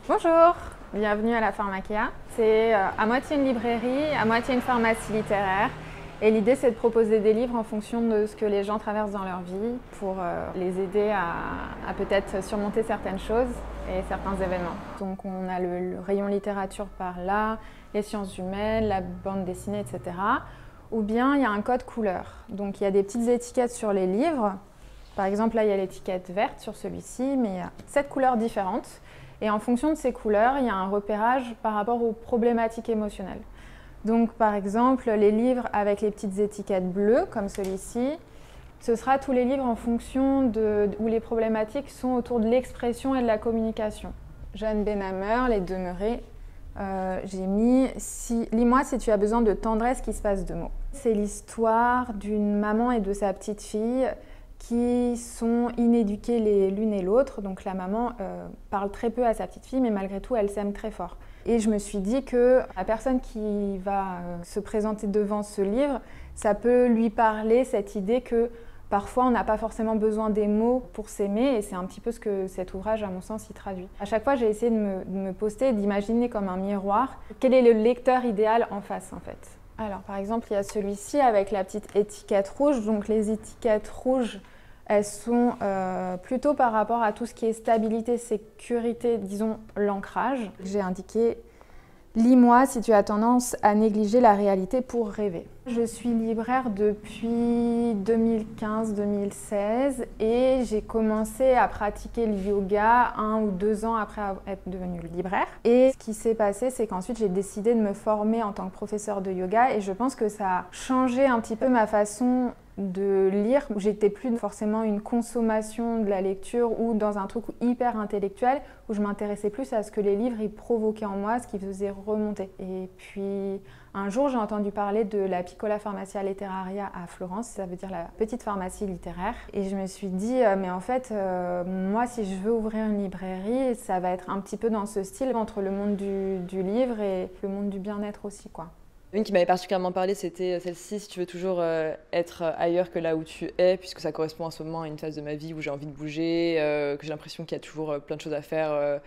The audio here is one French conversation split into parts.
Bonjour, bienvenue à la Pharmakia. C'est à moitié une librairie, à moitié une pharmacie littéraire. Et l'idée, c'est de proposer des livres en fonction de ce que les gens traversent dans leur vie pour les aider à peut-être surmonter certaines choses et certains événements. Donc on a le rayon littérature par là, les sciences humaines, la bande dessinée, etc. Ou bien il y a un code couleur. Donc il y a des petites étiquettes sur les livres. Par exemple, là, il y a l'étiquette verte sur celui-ci, mais il y a 7 couleurs différentes. Et en fonction de ces couleurs, il y a un repérage par rapport aux problématiques émotionnelles. Donc, par exemple, les livres avec les petites étiquettes bleues, comme celui-ci, ce sera tous les livres en fonction où les problématiques sont autour de l'expression et de la communication. Jeanne Benhammer, Les Demeurés, j'ai mis « Lis-moi si tu as besoin de tendresse qui se passe de mots ». C'est l'histoire d'une maman et de sa petite fille qui sont inéduquées l'une et l'autre. Donc la maman parle très peu à sa petite fille, mais malgré tout, elle s'aime très fort. Et je me suis dit que la personne qui va se présenter devant ce livre, ça peut lui parler cette idée que parfois on n'a pas forcément besoin des mots pour s'aimer, et c'est un petit peu ce que cet ouvrage, à mon sens, y traduit. À chaque fois, j'ai essayé de me poster, d'imaginer comme un miroir quel est le lecteur idéal en face, en fait. Alors, par exemple, il y a celui-ci avec la petite étiquette rouge. Donc, les étiquettes rouges, elles sont plutôt par rapport à tout ce qui est stabilité, sécurité, disons l'ancrage. J'ai indiqué « Lis-moi si tu as tendance à négliger la réalité pour rêver ». Je suis libraire depuis 2015-2016 et j'ai commencé à pratiquer le yoga 1 ou 2 ans après être devenue libraire. Et ce qui s'est passé, c'est qu'ensuite j'ai décidé de me former en tant que professeur de yoga, et je pense que ça a changé un petit peu ma façon de lire. J'étais plus forcément une consommation de la lecture ou dans un truc hyper intellectuel, où je m'intéressais plus à ce que les livres ils provoquaient en moi, ce qui faisait remonter. Et puis un jour, j'ai entendu parler de la Piccola Farmacia Letteraria à Florence, ça veut dire la petite pharmacie littéraire. Et je me suis dit, mais en fait, moi, si je veux ouvrir une librairie, ça va être un petit peu dans ce style, entre le monde du livre et le monde du bien-être aussi, quoi. Une qui m'avait particulièrement parlé, c'était celle-ci, si tu veux toujours être ailleurs que là où tu es, puisque ça correspond en ce moment à une phase de ma vie où j'ai envie de bouger, que j'ai l'impression qu'il y a toujours plein de choses à faire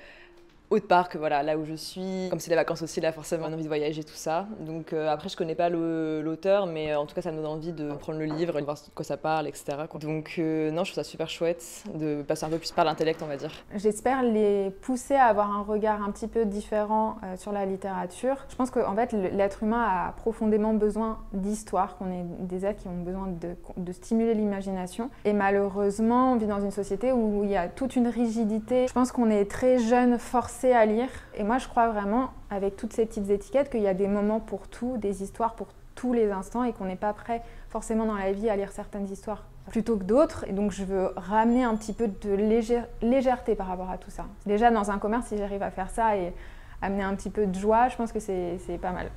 autre part que voilà, là où je suis. Comme c'est les vacances aussi, là forcément on a envie de voyager, tout ça. Donc après je connais pas l'auteur, mais en tout cas ça me donne envie de prendre le livre et de voir de quoi ça parle, etc. Donc non, je trouve ça super chouette de passer un peu plus par l'intellect, on va dire. J'espère les pousser à avoir un regard un petit peu différent sur la littérature. Je pense qu'en fait l'être humain a profondément besoin d'histoire, qu'on est des êtres qui ont besoin de stimuler l'imagination. Et malheureusement, on vit dans une société où il y a toute une rigidité. Je pense qu'on est très jeune, forcé à lire. Et moi, je crois vraiment, avec toutes ces petites étiquettes, qu'il y a des moments pour tout, des histoires pour tous les instants, et qu'on n'est pas prêt forcément dans la vie à lire certaines histoires plutôt que d'autres. Et donc, je veux ramener un petit peu de légèreté par rapport à tout ça. Déjà, dans un commerce, si j'arrive à faire ça et amener un petit peu de joie, je pense que c'est pas mal.